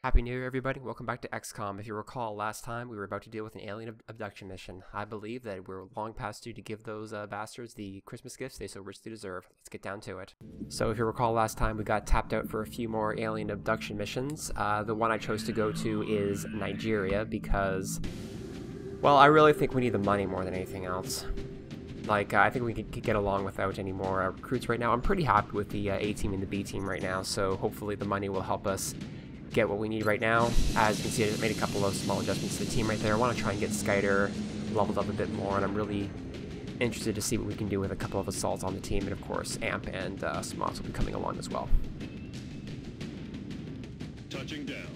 Happy New Year, everybody. Welcome back to XCOM. If you recall, last time we were about to deal with an alien abduction mission. I believe that we're long past due to give those bastards the Christmas gifts they so richly deserve. Let's get down to it. So if you recall, last time we got tapped out for a few more alien abduction missions. The one I chose to go to is Nigeria because, well, I really think we need the money more than anything else. I think we could get along without any more recruits right now. I'm pretty happy with the A team and the B team right now, so hopefully the money will help us get what we need right now. As you can see, I made a couple of small adjustments to the team right there. I want to try and get Skyder leveled up a bit more, and I'm really interested to see what we can do with a couple of assaults on the team, and of course Amp and Smots will be coming along as well. Touching down.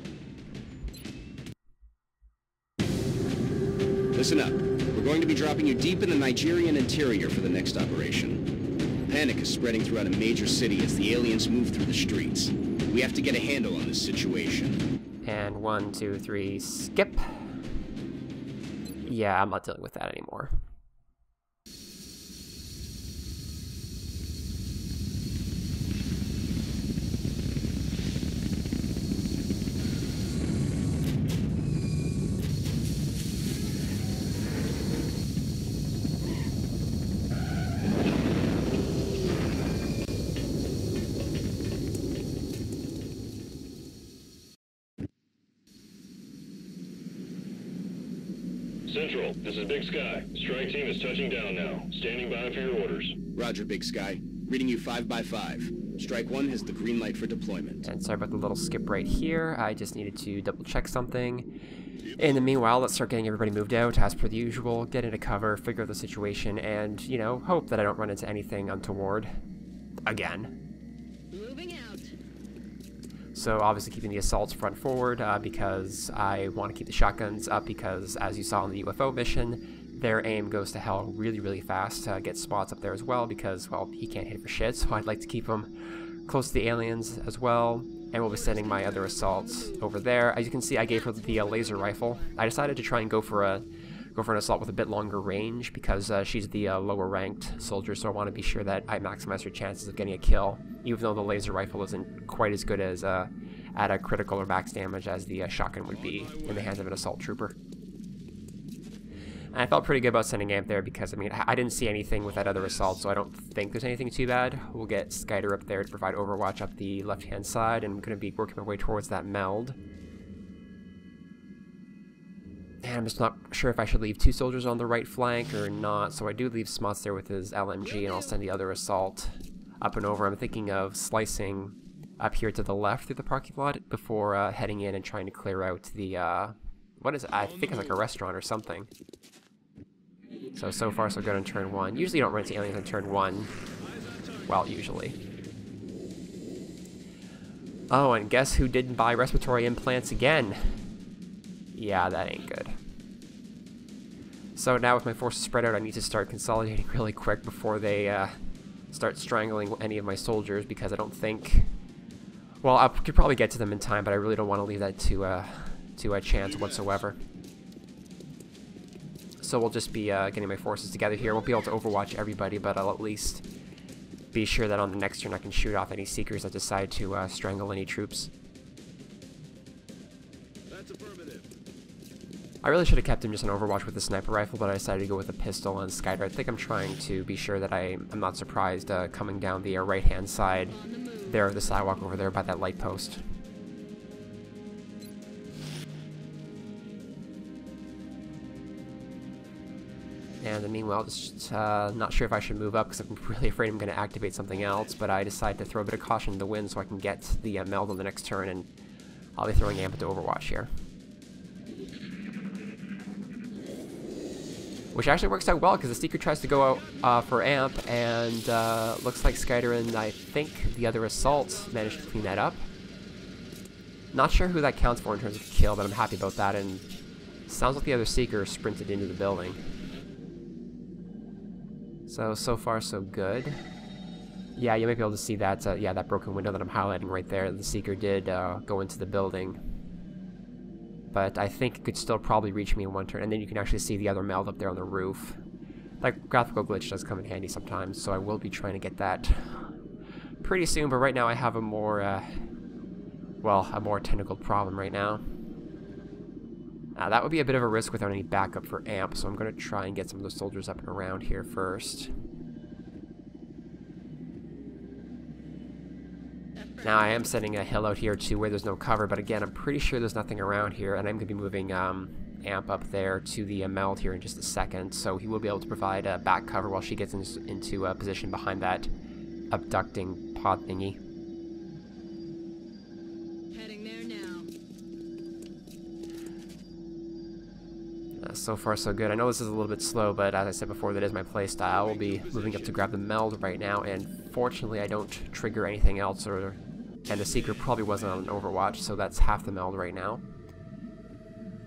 Listen up. We're going to be dropping you deep in the Nigerian interior for the next operation. Panic is spreading throughout a major city as the aliens move through the streets. We have to get a handle on this situation. And 1, 2, 3, skip. Yeah, I'm not dealing with that anymore. Central, this is Big Sky. Strike team is touching down now. Standing by for your orders. Roger, Big Sky. Reading you 5 by 5. Strike 1 has the green light for deployment. And sorry about the little skip right here. I just needed to double check something. In the meanwhile, let's start getting everybody moved out as per the usual. Get into cover, figure out the situation, and, you know, hope that I don't run into anything untoward again. Moving out. So obviously keeping the assaults front forward because I want to keep the shotguns up because, as you saw in the UFO mission, their aim goes to hell really, really fast. Get Spots up there as well because, well, he can't hit for shit, so I'd like to keep him close to the aliens as well. And we'll be sending my other assaults over there. As you can see, I gave her the laser rifle. I decided to try and go for an assault with a bit longer range because she's the lower ranked soldier, so I want to be sure that I maximize her chances of getting a kill, even though the laser rifle isn't quite as good as at a critical or max damage as the shotgun would be in the hands of an assault trooper. And I felt pretty good about sending Amp there because, I mean, I didn't see anything with that other assault, so I don't think there's anything too bad. We'll get Skyder up there to provide overwatch up the left-hand side, and I'm going to be working my way towards that meld. And I'm just not sure if I should leave 2 soldiers on the right flank or not, so I do leave Smots there with his LMG, and I'll send the other assault up and over. I'm thinking of slicing up here to the left through the parking lot before heading in and trying to clear out the, what is it? I think it's like a restaurant or something. So far so good on turn 1. Usually you don't run into aliens on turn 1. Well, usually. Oh, and guess who didn't buy respiratory implants again? Yeah, that ain't good. So now with my forces spread out, I need to start consolidating really quick before they start strangling any of my soldiers, because I don't think... Well, I could probably get to them in time, but I really don't want to leave that to a chance whatsoever. So we'll just be getting my forces together here. Won't be able to overwatch everybody, but I'll at least be sure that on the next turn I can shoot off any Seekers that decide to strangle any troops. That's affirmative. I really should have kept him just an overwatch with the sniper rifle, but I decided to go with a pistol and Skyder. I think I'm trying to be sure that I'm not surprised coming down the right-hand side there, the sidewalk over there by that light post. And meanwhile, just not sure if I should move up because I'm really afraid I'm going to activate something else, but I decided to throw a bit of caution in the wind so I can get the meld on the next turn, and I'll be throwing Amp into Overwatch here. Which actually works out well because the Seeker tries to go out for Amp, and looks like Skyder and I think the other assault managed to clean that up. Not sure who that counts for in terms of kill, but I'm happy about that, and sounds like the other Seeker sprinted into the building. So far so good. Yeah, you might be able to see that, yeah, that broken window that I'm highlighting right there. The Seeker did go into the building. But I think it could still probably reach me in one turn, and then you can actually see the other meld up there on the roof. That graphical glitch does come in handy sometimes, so I will be trying to get that pretty soon, but right now I have a more well, a more technical problem right now. That would be a bit of a risk without any backup for amp, so I'm going to try and get some of those soldiers up and around here first. Now I am setting a hill out here too where there's no cover, but again, I'm pretty sure there's nothing around here, and I'm going to be moving amp up there to the meld here in just a second, so he will be able to provide back cover while she gets into a position behind that abducting pod thingy. Heading there now. So far so good. I know this is a little bit slow, but as I said before, that is my playstyle. We'll be moving up to grab the meld right now, and fortunately I don't trigger anything else, and the Seeker probably wasn't on an Overwatch, so that's half the meld right now.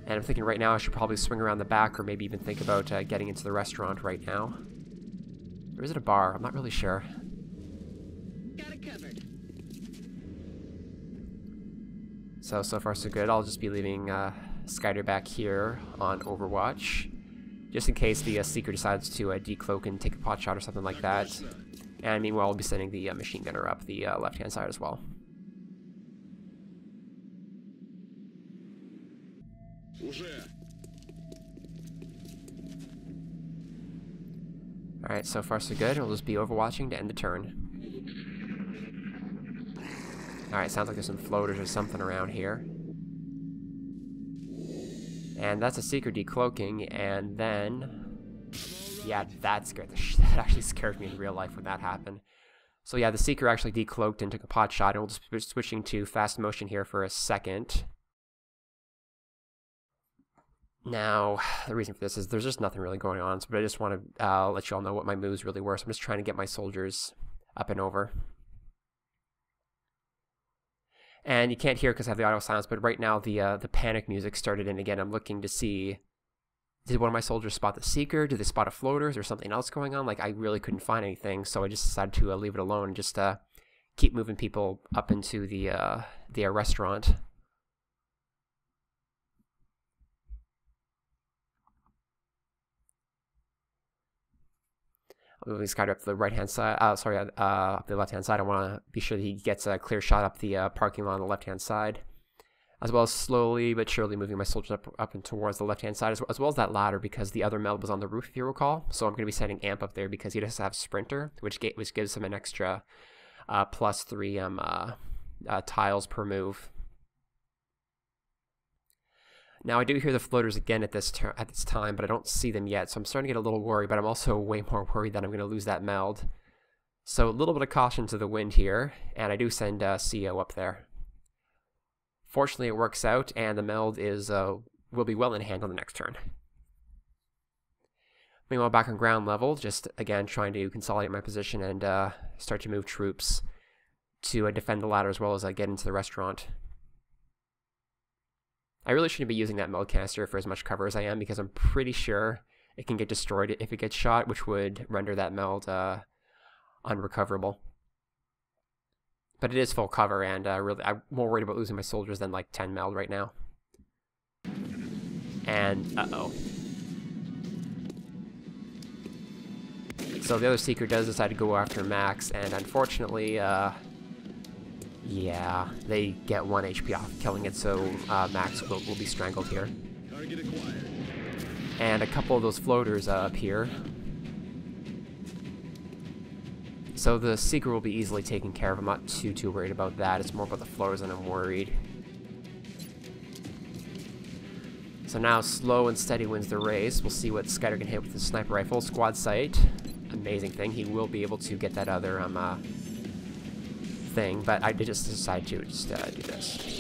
And I'm thinking right now I should probably swing around the back, or maybe even think about getting into the restaurant right now. Or is it a bar? I'm not really sure. Got it covered. So far so good. I'll just be leaving Skyder back here on Overwatch, just in case the Seeker decides to decloak and take a pot shot or something like that. And meanwhile, I'll be sending the machine gunner up the left-hand side as well. Alright, so far so good. We'll just be overwatching to end the turn. Alright, sounds like there's some floaters or something around here. And that's a Seeker decloaking, and then... yeah, that that actually scared me in real life when that happened. So yeah, the Seeker actually decloaked and took a pot shot, and we'll just be switching to fast motion here for a second. Now, the reason for this is there's just nothing really going on, but I just want to let you all know what my moves really were. So I'm just trying to get my soldiers up and over. And you can't hear because I have the auto silence, but right now the panic music started in again. I'm looking to see, did one of my soldiers spot the Seeker? Did they spot a floater? Is there something else going on? Like, I really couldn't find anything, so I just decided to leave it alone and just keep moving people up into the restaurant. Moving Skyder up the right-hand side, up the left-hand side. I want to be sure that he gets a clear shot up the parking lot on the left-hand side, as well as slowly but surely moving my soldiers up and towards the left-hand side, as well as that ladder, because the other meld was on the roof, if you recall. So I'm going to be setting amp up there because he does have Sprinter, which gives him an extra +3 tiles per move. Now, I do hear the floaters again at this time, but I don't see them yet, so I'm starting to get a little worried, but I'm also way more worried that I'm going to lose that meld. So a little bit of caution to the wind here, and I do send CO up there. Fortunately, it works out, and the meld will be well in hand on the next turn. Meanwhile, back on ground level, just again trying to consolidate my position and start to move troops to defend the ladder as well as get into the restaurant. I really shouldn't be using that meld canister for as much cover as I am, because I'm pretty sure it can get destroyed if it gets shot, which would render that meld unrecoverable. But it is full cover, and really, I'm more worried about losing my soldiers than like 10 meld right now. And uh-oh. So the other Seeker does decide to go after Max, and unfortunately, yeah, they get 1 HP off killing it, so Max will be strangled here. And a couple of those floaters up here. So the Seeker will be easily taken care of. I'm not too worried about that. It's more about the floaters and I'm worried. So now slow and steady wins the race. We'll see what Skyder can hit with the sniper rifle. Squad sight. Amazing thing. He will be able to get that other thing, but I did just decide to just do this.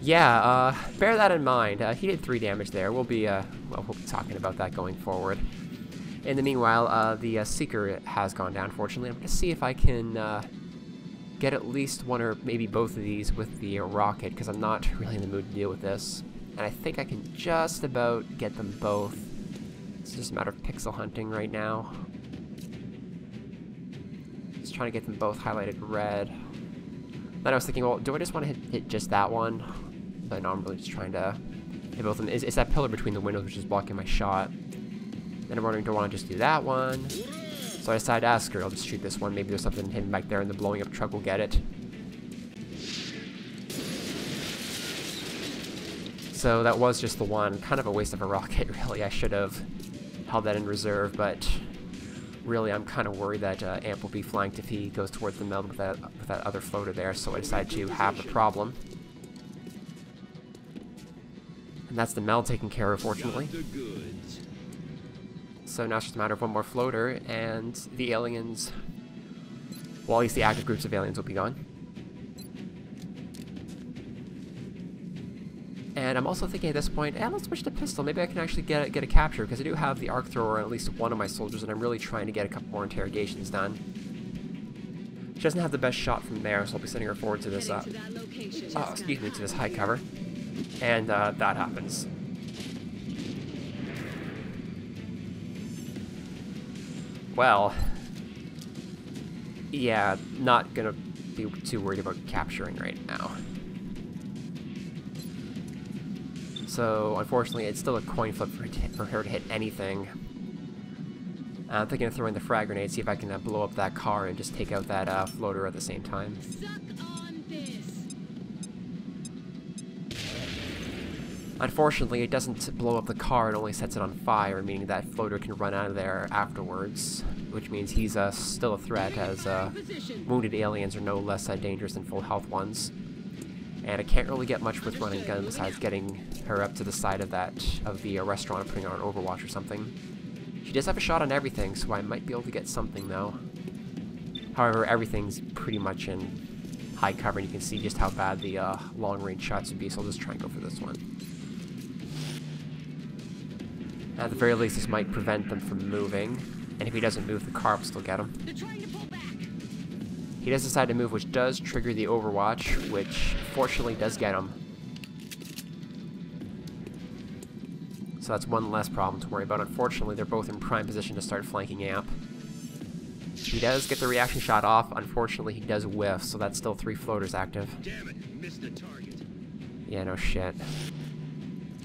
Yeah, bear that in mind. He did 3 damage there. We'll be we'll be talking about that going forward. In the meanwhile, the Seeker has gone down, fortunately. I'm going to see if I can get at least one or maybe both of these with the rocket, because I'm not really in the mood to deal with this. And I think I can just about get them both. It's just a matter of pixel hunting right now. Just trying to get them both highlighted red. Then I was thinking, well, do I just want to hit just that one? But no, I'm really just trying to hit both of them. It's that pillar between the windows which is blocking my shot. Then I'm wondering, do I want to just do that one? So I decided to ask her, I'll just shoot this one. Maybe there's something hidden back there and the blowing up truck will get it. So that was just the one. Kind of a waste of a rocket, really. I should have held that in reserve, but really I'm kind of worried that Amp will be flanked if he goes towards the meld with that other floater there, so I decided to have the problem. And that's the meld taken care of, fortunately. So now it's just a matter of one more floater, and the aliens, well, at least the active groups of aliens will be gone. And I'm also thinking at this point, let's switch to pistol. Maybe I can actually get a capture, because I do have the arc thrower on at least one of my soldiers, and I'm really trying to get a couple more interrogations done. She doesn't have the best shot from there, so I'll be sending her forward to this, to this high cover. And that happens. Well, yeah, not gonna be too worried about capturing right now. So, unfortunately, it's still a coin flip for her to hit anything. I'm thinking of throwing the frag grenade, see if I can blow up that car and just take out that floater at the same time. Suck on this. Unfortunately, it doesn't blow up the car, it only sets it on fire, meaning that floater can run out of there afterwards, which means he's still a threat, as wounded aliens are no less dangerous than full health ones. And I can't really get much with running gun besides getting her up to the side of the restaurant and putting her on Overwatch or something. She does have a shot on everything, so I might be able to get something though. However, everything's pretty much in high cover, and you can see just how bad the long-range shots would be, so I'll just try and go for this one. At the very least, this might prevent them from moving, and if he doesn't move, the car will still get him. They're trying to pull back. He does decide to move, which does trigger the Overwatch, which fortunately does get him. So that's one less problem to worry about. Unfortunately, they're both in prime position to start flanking Amp. He does get the reaction shot off. Unfortunately, he does whiff, so that's still 3 floaters active. Damn it, missed the target. Yeah, no shit.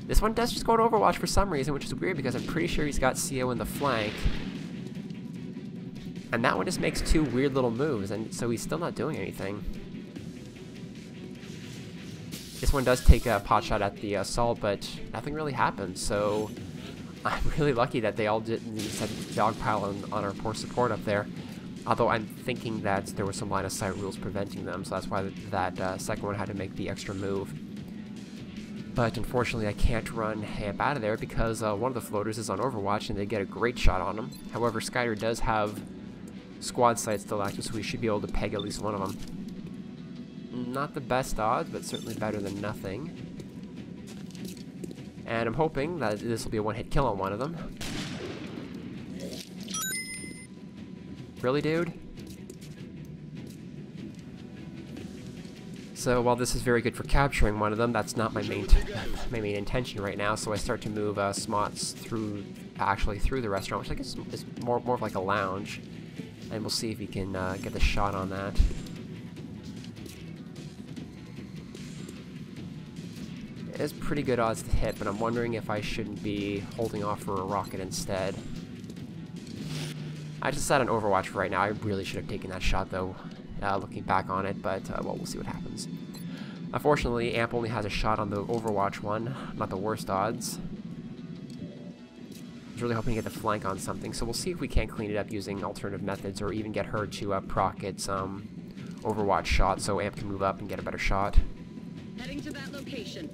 This one does just go to Overwatch for some reason, which is weird because I'm pretty sure he's got CO in the flank. And that one just makes 2 weird little moves, and so he's still not doing anything. This one does take a pot shot at the assault, but nothing really happens, so I'm really lucky that they all didn't set dogpile on our poor support up there. Although I'm thinking that there were some line of sight rules preventing them, so that's why that second one had to make the extra move. But unfortunately I can't run Amp out of there because one of the floaters is on Overwatch and they get a great shot on him. However, Skyder does have squad sight still active, so we should be able to peg at least one of them. Not the best odds, but certainly better than nothing. And I'm hoping that this will be a one-hit kill on one of them. Really, dude? So while this is very good for capturing one of them, that's not my main intention right now. So I start to move SMOTs through the restaurant, which I guess is more of like a lounge, and we'll see if we can get the shot on that. It is pretty good odds to hit, but I'm wondering if I shouldn't be holding off for a rocket instead. I just sat on Overwatch for right now. I really should have taken that shot though, looking back on it, but well, we'll see what happens. Unfortunately, Amp only has a shot on the Overwatch one, not the worst odds. I was really hoping to get the flank on something, so we'll see if we can clean it up using alternative methods, or even get her to proc its Overwatch shot so Amp can move up and get a better shot. Heading to that location.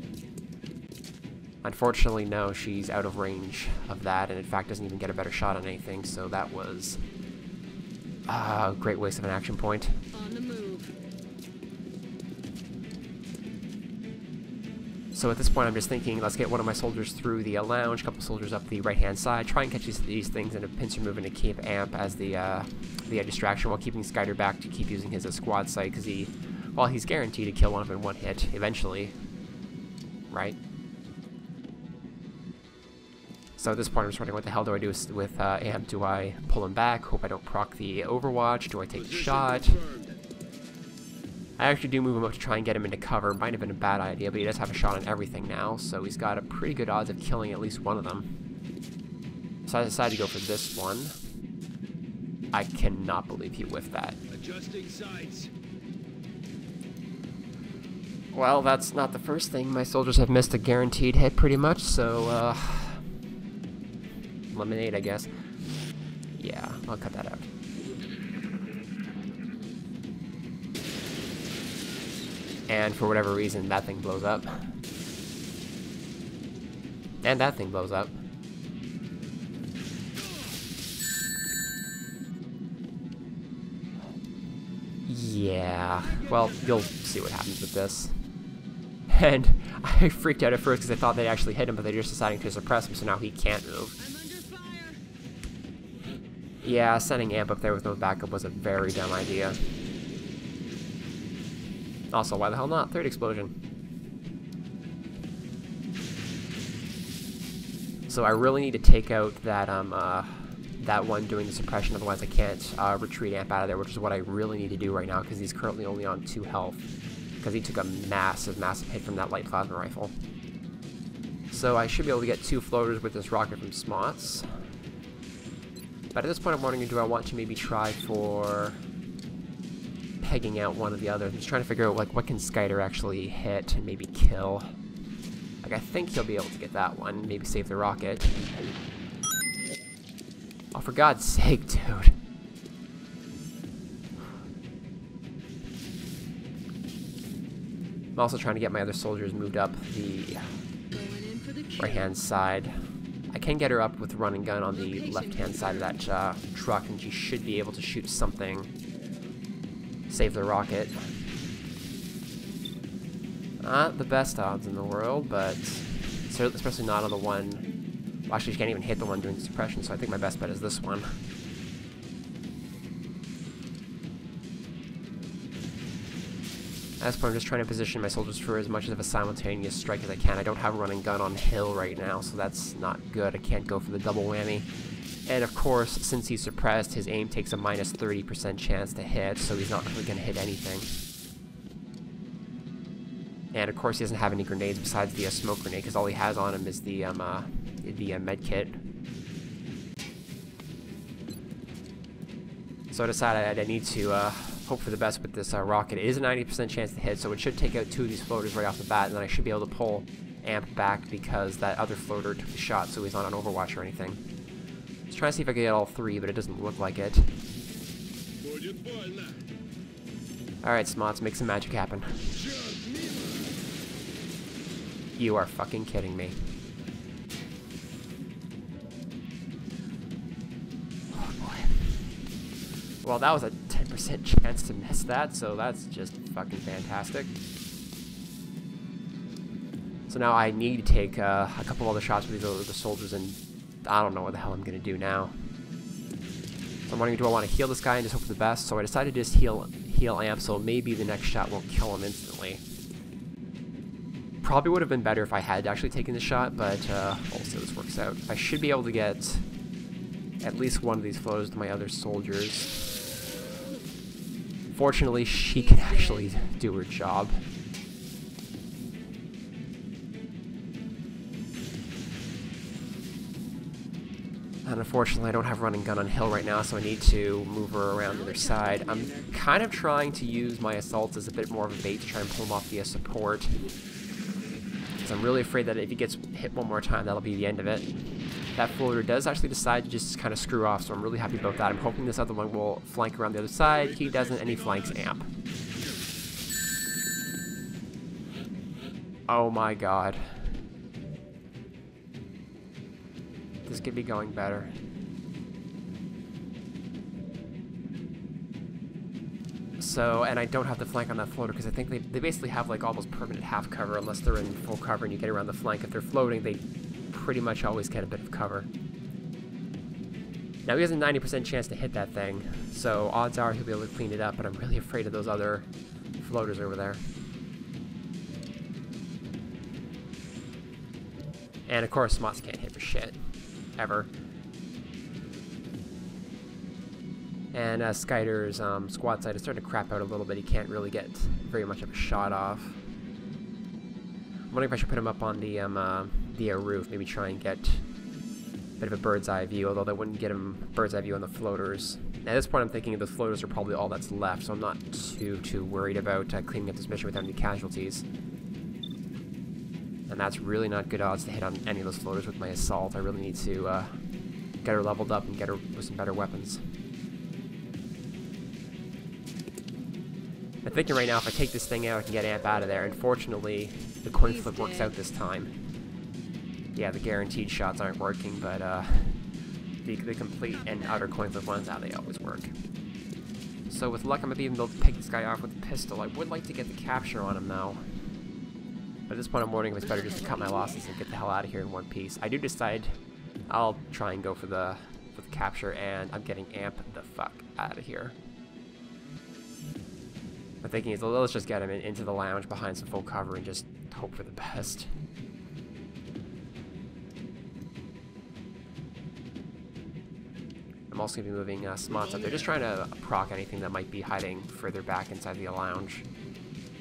Unfortunately, no, she's out of range of that, and in fact doesn't even get a better shot on anything, so that was a great waste of an action point. On the move. So at this point I'm just thinking, let's get one of my soldiers through the lounge, a couple soldiers up the right-hand side, try and catch these things in a pincer move and to keep Amp as the distraction while keeping Skyder back to keep using his squad sight, because he's guaranteed to kill one of them in one hit, eventually. Right? So at this point I'm just wondering what the hell do I do with Amp. Do I pull him back? Hope I don't proc the Overwatch? Do I take the shot? I actually do move him up to try and get him into cover. Might have been a bad idea, but he does have a shot on everything now, so he's got a pretty good odds of killing at least one of them. So I decided to go for this one. I cannot believe he whiffed that. Adjusting sights. Well, that's not the first thing. My soldiers have missed a guaranteed hit pretty much, so, lemonade, I guess. Yeah, I'll cut that out. And for whatever reason, that thing blows up. And that thing blows up. Yeah, well, you'll see what happens with this. And I freaked out at first because I thought they'd actually hit him, but they're just deciding to suppress him, so now he can't move. I'm under fire. Yeah, sending Amp up there with no backup was a very dumb idea. Also, why the hell not? Third explosion. So I really need to take out that that one doing the suppression, otherwise I can't retreat Amp out of there, which is what I really need to do right now because he's currently only on 2 health. Because he took a massive, massive hit from that light plasma rifle. So I should be able to get 2 floaters with this rocket from Smots. But at this point I'm wondering, do I want to maybe try for pegging out one of the others? I'm just trying to figure out like what can Skyder actually hit and maybe kill. Like I think he'll be able to get that one, maybe save the rocket. Oh, for God's sake, dude. I'm also trying to get my other soldiers moved up the Going in for the kill. right-hand side. I can get her up with run and gun on the left-hand side of that truck, and she should be able to shoot something. Save the rocket. Not the best odds in the world, but especially not on the one. Well, actually, she can't even hit the one doing suppression, so I think my best bet is this one. At this point, I'm just trying to position my soldiers for as much of a simultaneous strike as I can. I don't have a running gun on Hill right now, so that's not good. I can't go for the double whammy. And of course, since he's suppressed, his aim takes a minus 30% chance to hit, so he's not really going to hit anything. And of course, he doesn't have any grenades besides the smoke grenade, because all he has on him is the med kit. So I decided I need to hope for the best with this rocket. It is a 90% chance to hit, so it should take out 2 of these floaters right off the bat, and then I should be able to pull Amp back because that other floater took the shot, so he's not on Overwatch or anything. Just trying to see if I can get all 3, but it doesn't look like it. Alright, Smots, make some magic happen. You are fucking kidding me. Oh boy. Well, that was a 10% chance to miss that, so that's just fucking fantastic. So now I need to take a couple other shots with these other soldiers, and I don't know what the hell I'm gonna do now. So I'm wondering, do I want to heal this guy and just hope for the best? So I decided to just heal Amp, so maybe the next shot won't kill him instantly. Probably would have been better if I had actually taken the shot, but we'll see how this works out. I should be able to get at least one of these floaters to my other soldiers. Fortunately, she can actually do her job. And unfortunately, I don't have running gun on Hill right now, so I need to move her around the other side. I'm kind of trying to use my assaults as a bit more of a bait to try and pull him off via support. Because I'm really afraid that if he gets hit one more time, that'll be the end of it. That floater does actually decide to just kind of screw off, so I'm really happy about that. I'm hoping this other one will flank around the other side. He doesn't, and he flanks Amp. Oh my god. This could be going better. So, and I don't have the flank on that floater because I think they basically have like almost permanent half cover unless they're in full cover and you get around the flank. If they're floating, they pretty much always get a bit of cover. Now he has a 90% chance to hit that thing, so odds are he'll be able to clean it up, but I'm really afraid of those other floaters over there. And of course, Smots can't hit for shit. Ever. And Skyder's squad side is starting to crap out a little bit. He can't really get very much of a shot off. I'm wondering if I should put him up on the roof, maybe try and get bit of a bird's eye view, although they wouldn't get him bird's eye view on the floaters. At this point, I'm thinking the floaters are probably all that's left, so I'm not too worried about cleaning up this mission without any casualties. And that's really not good odds to hit on any of those floaters with my assault. I really need to get her leveled up and get her with some better weapons. I'm thinking right now, if I take this thing out, I can get Amp out of there. Unfortunately, the coin flip works out this time. Yeah, the guaranteed shots aren't working, but the complete and utter coin flip ones, how they always work. So with luck, I'm going to be able to pick this guy off with a pistol. I would like to get the capture on him, though. But at this point, I'm wondering if it's better just to cut my losses and get the hell out of here in one piece. I do decide I'll try and go for the capture, and I'm getting Amp the fuck out of here. My thinking is, let's just get him into the lounge behind some full cover and just hope for the best. I'm also going to be moving Smots up there, just trying to proc anything that might be hiding further back inside the lounge.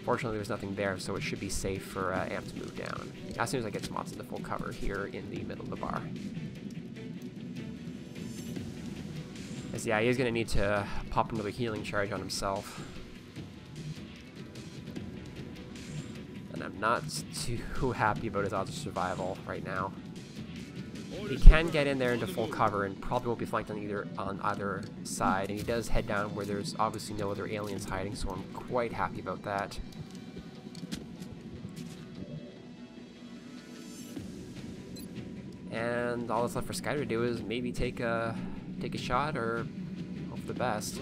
Fortunately, there's nothing there, so it should be safe for Amp to move down. As soon as I get Smots into full cover here in the middle of the bar. As yeah, he is going to need to pop another healing charge on himself. And I'm not too happy about his odds of survival right now. He can get in there into full cover and probably won't be flanked on either side, and he does head down where there's obviously no other aliens hiding, so I'm quite happy about that. And all that's left for Skyler to do is maybe take a shot or hope for the best.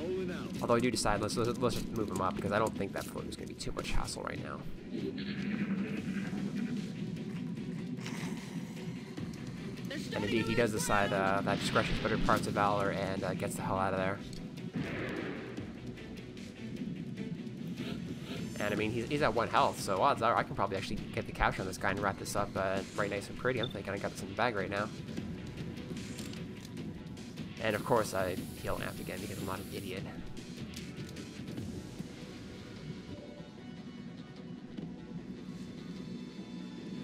Although I do decide let's just move him up, because I don't think that float is going to be too much hassle right now. And indeed, he does decide that discretion is better parts of valor, and gets the hell out of there. And I mean, he's at 1 health, so odds are I can probably actually get the capture on this guy and wrap this up right nice and pretty. I'm thinking I got this in the bag right now. And of course, I heal Amp again because I'm not an idiot.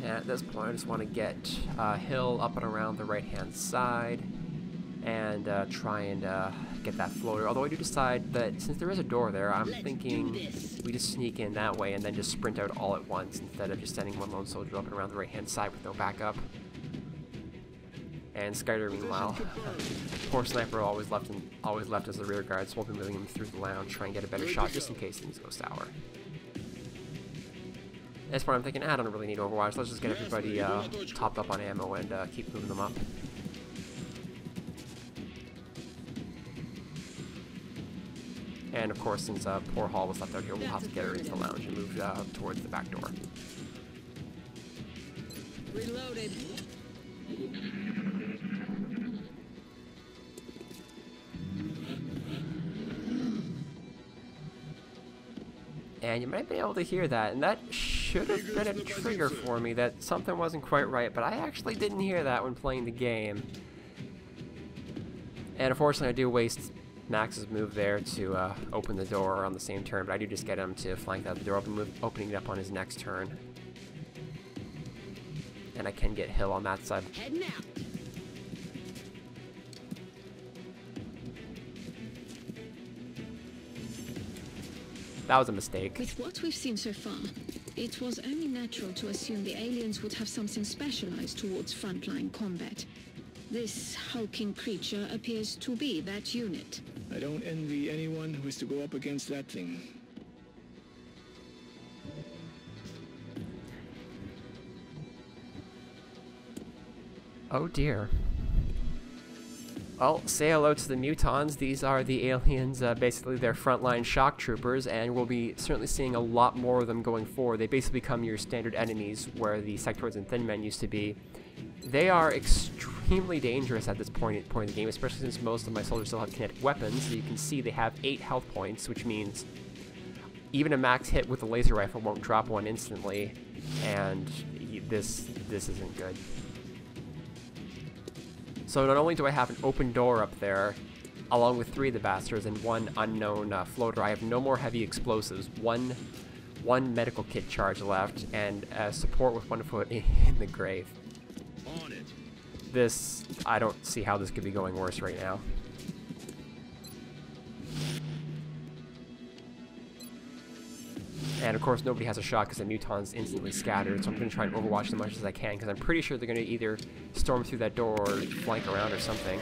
And at this point, I just want to get Hill up and around the right-hand side and try and get that floater. Although I do decide that since there is a door there, I'm thinking we just sneak in that way and then just sprint out all at once instead of just sending one lone soldier up and around the right-hand side with no backup. And Skyler, meanwhile, poor sniper always left as the rear guard, so we'll be moving him through the lounge, try and get a better shot just in case things go sour. At this point, I'm thinking, I don't really need Overwatch. Let's just get everybody topped up on ammo and keep moving them up. And of course, since poor Hall was left out here, we'll have to get her into the lounge and move towards the back door. Reloaded. And you might be able to hear that, and that should have been a trigger for me that something wasn't quite right, but I actually didn't hear that when playing the game. And unfortunately, I do waste Max's move there to open the door on the same turn, but I do just get him to flank out the door, opening it up on his next turn. And I can get Hill on that side. Heading out. That was a mistake. With what we've seen so far, it was only natural to assume the aliens would have something specialized towards frontline combat. This hulking creature appears to be that unit. I don't envy anyone who is to go up against that thing. Oh dear. Well, say hello to the Mutons. These are the aliens, basically they're frontline shock troopers, and we'll be certainly seeing a lot more of them going forward. They basically become your standard enemies, where the Sectoids and Thin Men used to be. They are extremely dangerous at this point in the game, especially since most of my soldiers still have kinetic weapons. So you can see they have 8 health points, which means even a max hit with a laser rifle won't drop one instantly, and this isn't good. So not only do I have an open door up there, along with 3 of the bastards and 1 unknown floater, I have no more heavy explosives, one medical kit charge left, and support with 1 foot in the grave. On it. this, I don't see how this could be going worse right now. And of course nobody has a shot because the mutons instantly scattered, so I'm going to try and overwatch as much as I can because I'm pretty sure they're going to either storm through that door or flank around or something.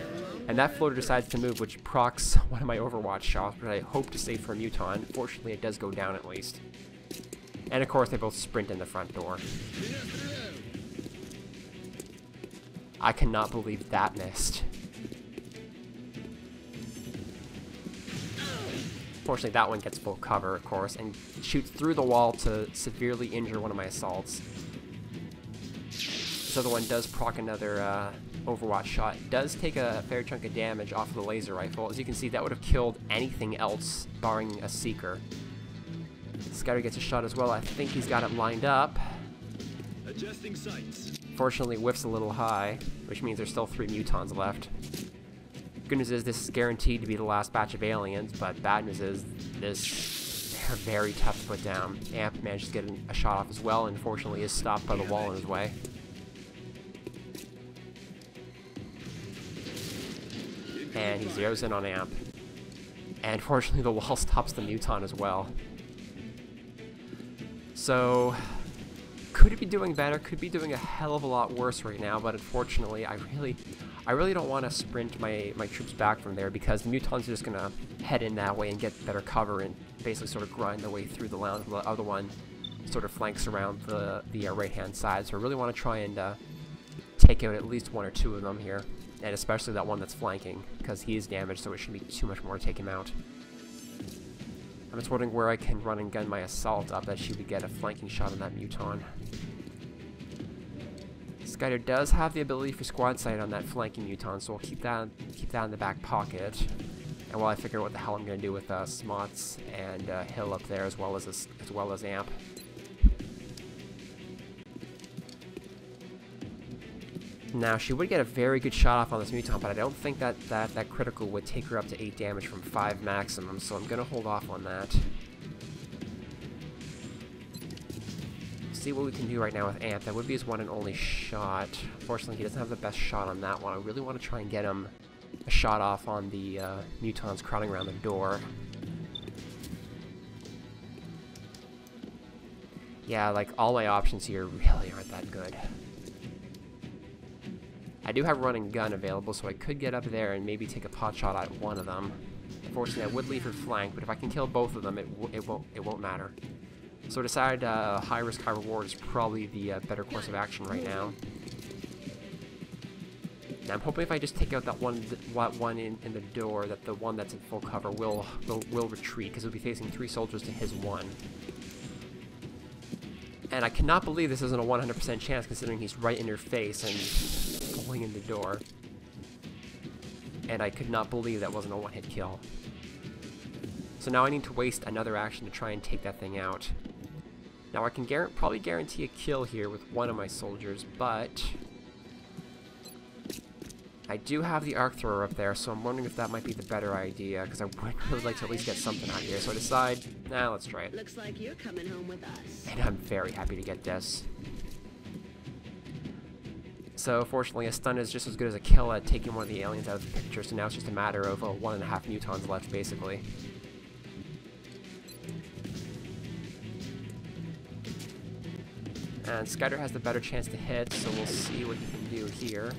And that floater decides to move, which procs one of my overwatch shots, but I hope to save for a muton. Fortunately, it does go down at least. And of course they both sprint in the front door. I cannot believe that missed. Fortunately, that one gets full cover, of course, and shoots through the wall to severely injure one of my assaults. This other one does proc another overwatch shot. It does take a fair chunk of damage off of the laser rifle. As you can see, that would have killed anything else, barring a Seeker. Scouter gets a shot as well. I think he's got it lined up. Adjusting sights. Fortunately, whiffs a little high, which means there's still 3 mutons left. Good news is this is guaranteed to be the last batch of aliens, but bad news is they're very tough to put down. Amp manages to get a shot off as well, and fortunately is stopped by the wall in his way. And he zeroes in on Amp. And fortunately the wall stops the muton as well. So, could it be doing better? Could be doing a hell of a lot worse right now, but unfortunately I really don't want to sprint my troops back from there because the mutons are just going to head in that way and get better cover and basically sort of grind their way through the lounge. The other one sort of flanks around the right-hand side, so I really want to try and take out at least 1 or 2 of them here, and especially that one that's flanking because he is damaged, so it shouldn't be too much more to take him out. I'm just wondering where I can run and gun my assault up that she would get a flanking shot on that muton. Skyder does have the ability for squad sight on that flanking muton, so I'll keep that in the back pocket. And while I figure out what the hell I'm going to do with Smots and Hill up there, as well as Amp. Now she would get a very good shot off on this muton, but I don't think that critical would take her up to 8 damage from 5 maximum, so I'm going to hold off on that. See what we can do right now with Amp. That would be his one and only shot. Fortunately, he doesn't have the best shot on that one. I really want to try and get him a shot off on the mutons crowding around the door. Yeah, like, all my options here really aren't that good. I do have run and gun available, so I could get up there and maybe take a pot shot at one of them. Unfortunately, I would leave her flank, but if I can kill both of them, it won't matter. So I decided high risk, high reward is probably the better course of action right now. Now I'm hoping if I just take out that one in the door, that the one that's in full cover will retreat, because he'll be facing 3 soldiers to his 1. And I cannot believe this isn't a 100% chance, considering he's right in your face and pulling in the door. And I could not believe that wasn't a one-hit kill. So now I need to waste another action to try and take that thing out. Now I can probably guarantee a kill here with one of my soldiers, but I do have the arc thrower up there, so I'm wondering if that might be the better idea, because I would really like to at least get something out here. So I decide, nah, let's try it. Looks like you're coming home with us. And I'm very happy to get this. So fortunately, a stun is just as good as a kill at taking one of the aliens out of the picture, so now it's just a matter of 1.5 mutons left, basically. And Skyder has the better chance to hit, so we'll see what he can do here.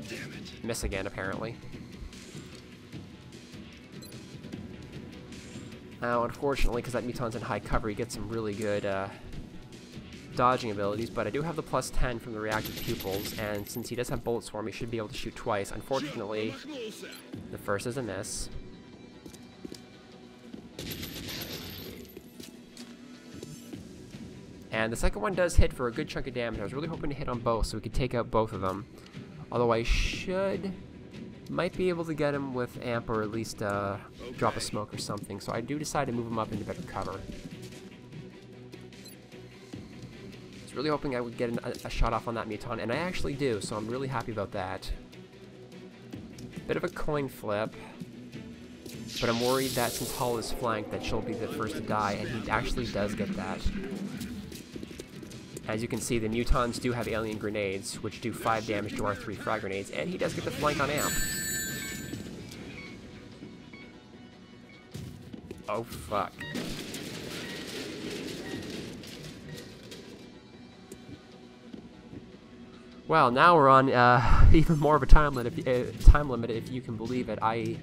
Damn it. Miss again, apparently. Now, unfortunately, because that muton's in high cover, he gets some really good dodging abilities, but I do have the +10 from the reactive pupils, and since he does have bullet swarm, he should be able to shoot twice. Unfortunately, the first is a miss. And the second one does hit for a good chunk of damage. I was really hoping to hit on both so we could take out both of them. Although I might be able to get him with Amp, or at least drop a smoke or something. So I do decide to move him up into better cover. I was really hoping I would get a shot off on that muton, and I actually do, so I'm really happy about that. Bit of a coin flip. But I'm worried that since Hull is flanked, that she'll be the first to die, and he actually does get that. As you can see, the mutons do have alien grenades, which do 5 damage to our 3 frag grenades, and he does get the flank on amp. Oh, fuck. Well, now we're on even more of a time limit, if you can believe it. I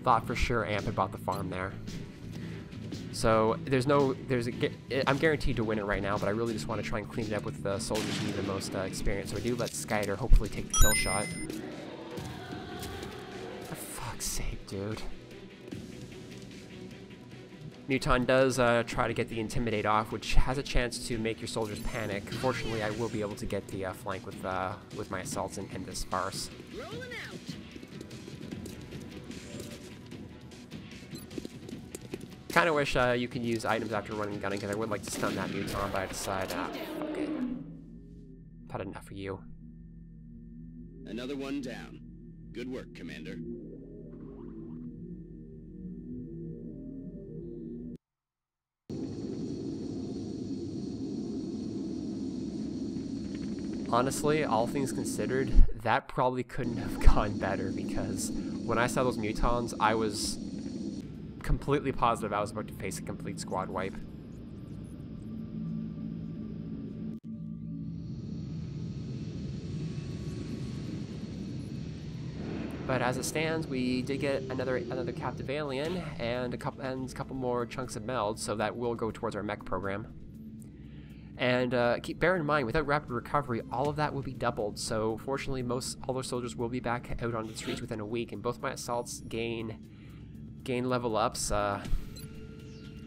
thought for sure Amp had bought the farm there. So I'm guaranteed to win it right now, but I really just want to try and clean it up with the soldiers who need the most experience. So I do let Skyder hopefully take the kill shot. For fuck's sake, dude. Muton does try to get the Intimidate off, which has a chance to make your soldiers panic. Fortunately, I will be able to get the flank with my assaults and end this farce. Rolling out. Kind of wish you could use items after running and gunning, because I would like to stun that Muton, but I decide, fuck it. I've had enough of you. Another one down. Good work, Commander. Honestly, all things considered, that probably couldn't have gone better, because when I saw those Mutons, I was completely positive I was about to face a complete squad wipe. But as it stands, we did get another captive alien and a couple more chunks of meld, so that will go towards our mech program. And bear in mind, without rapid recovery, all of that will be doubled. So fortunately, all those soldiers will be back out on the streets within a week, and both my assaults gain level ups.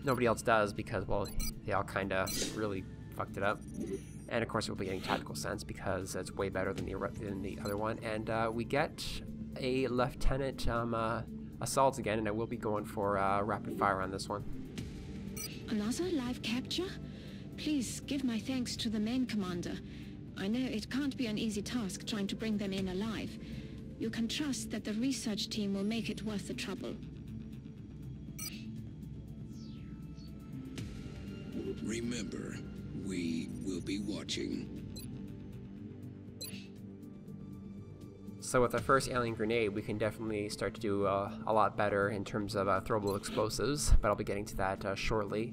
Nobody else does, because, well, they all kind of really fucked it up. And of course, we'll be getting tactical sense because it's way better than the other one. And we get a lieutenant assault again, and I will be going for rapid fire on this one. Another live capture? Please give my thanks to the main commander. I know it can't be an easy task trying to bring them in alive. You can trust that the research team will make it worth the trouble. Remember, we will be watching. So with our first alien grenade, we can definitely start to do a lot better in terms of throwable explosives, but I'll be getting to that shortly.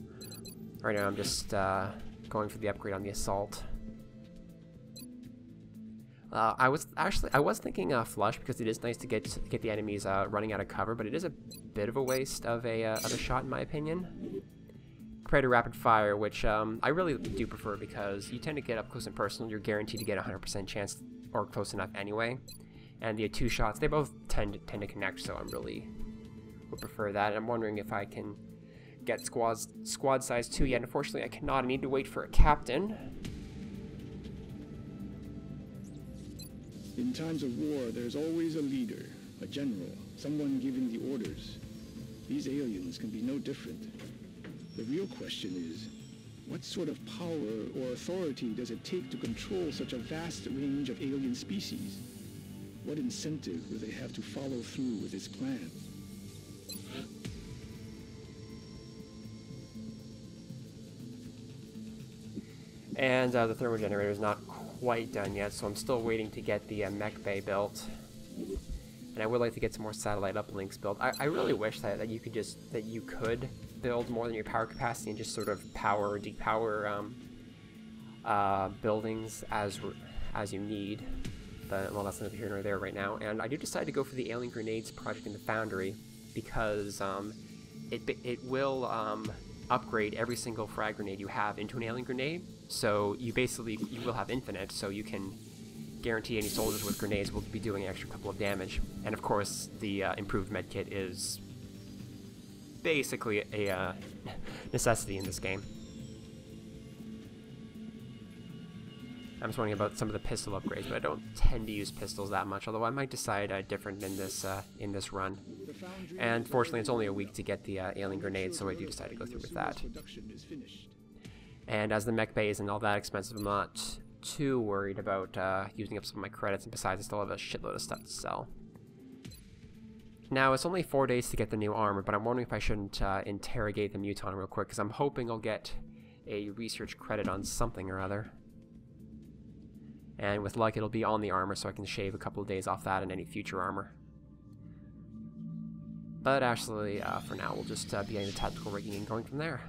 Right now I'm just going for the upgrade on the assault. I was thinking flush, because it is nice to get the enemies running out of cover, but it is a bit of a waste of a shot in my opinion. Compared to rapid fire, which I really do prefer, because you tend to get up close and personal. You're guaranteed to get a 100% chance, or close enough anyway. And the 2 shots, they both tend to connect, so I really would prefer that. And I'm wondering if I can get squad size 2 yet. Unfortunately, I cannot. I need to wait for a captain. In times of war, there's always a leader, a general, someone giving the orders. These aliens can be no different. The real question is, what sort of power or authority does it take to control such a vast range of alien species? What incentive will they have to follow through with its plan? And the thermal generator is not quite done yet, so I'm still waiting to get the mech bay built. And I would like to get some more satellite uplinks built. I really wish that you could build more than your power capacity and just sort of power or depower buildings as you need. But, well, that's neither here nor there right now. And I do decide to go for the alien grenades project in the foundry, because it will upgrade every single frag grenade you have into an alien grenade. So you will have infinite, so you can guarantee any soldiers with grenades will be doing an extra couple of damage. And of course, the improved medkit is basically a necessity in this game. I'm just wondering about some of the pistol upgrades, but I don't tend to use pistols that much, although I might decide different in this run. And fortunately, it's only a week to get the alien grenade, so I do decide to go through with that. And as the mech bay isn't all that expensive, I'm not too worried about using up some of my credits, and besides, I still have a shitload of stuff to sell. Now, it's only 4 days to get the new armor, but I'm wondering if I shouldn't interrogate the Muton real quick, because I'm hoping I'll get a research credit on something or other. And with luck, it'll be on the armor, so I can shave a couple of days off that and any future armor. But actually, for now, we'll just be getting the tactical rigging and going from there.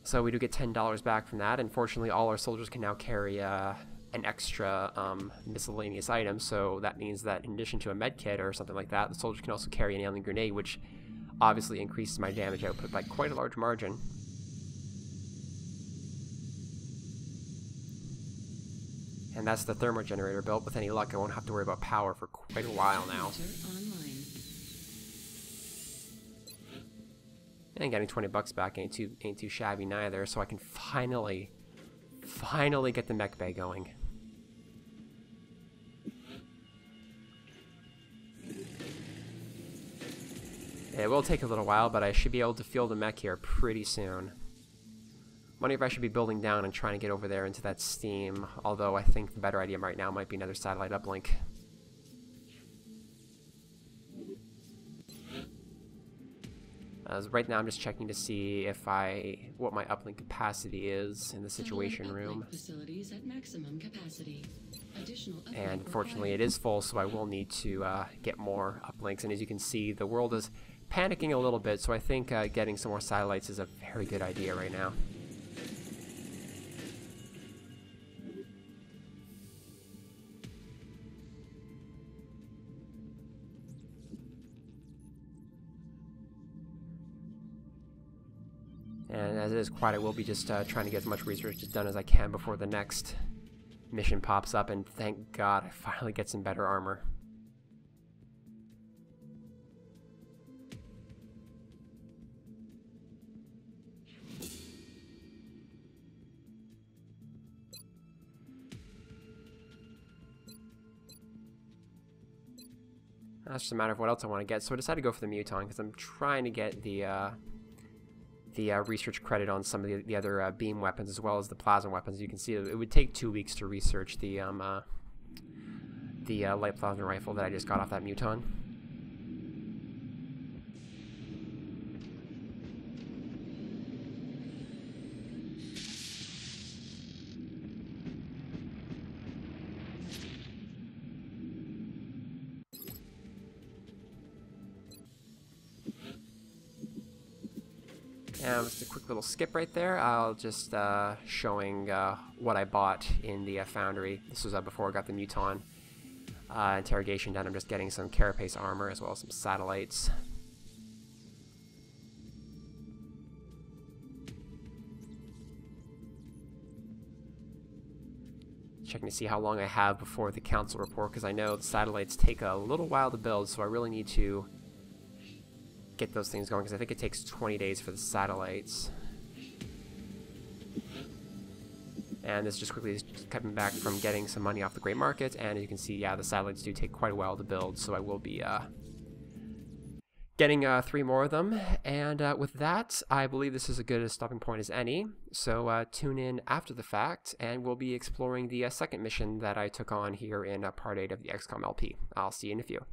So we do get $10 back from that. Unfortunately, all our soldiers can now carry an extra miscellaneous item, so that means that in addition to a med kit or something like that, the soldiers can also carry an alien grenade, which obviously increases my damage output by quite a large margin. And that's the thermo generator built. With any luck, I won't have to worry about power for quite a while now. And getting 20 bucks back ain't too shabby neither, so I can finally get the mech bay going. It will take a little while, but I should be able to field the mech here pretty soon. Wonder if I should be building down and trying to get over there into that steam, although I think the better idea right now might be another satellite uplink. As right now I'm just checking to see if what my uplink capacity is in the situation room. Facilities at maximum capacity. And unfortunately it is full, so I will need to get more uplinks. And as you can see, the world is panicking a little bit, so I think getting some more satellites is a very good idea right now. And as it is quiet, I will be just trying to get as much research done as I can before the next mission pops up, and thank God I finally get some better armor. That's just a matter of what else I want to get, so I decided to go for the Muton because I'm trying to get the research credit on some of the other beam weapons as well as the plasma weapons. You can see it would take 2 weeks to research the light plasma rifle that I just got off that Muton. Just a quick little skip right there. I'll just showing what I bought in the foundry. This was before I got the Muton interrogation done. I'm just getting some carapace armor as well as some satellites. Checking to see how long I have before the council report, because I know the satellites take a little while to build, so I really need to get those things going, because I think it takes 20 days for the satellites. And this just quickly is coming back from getting some money off the gray market, and as you can see, yeah, the satellites do take quite a while to build, so I will be getting 3 more of them. And with that, I believe this is as good a stopping point as any, so tune in after the fact, and we'll be exploring the second mission that I took on here in part 8 of the XCOM LP. I'll see you in a few.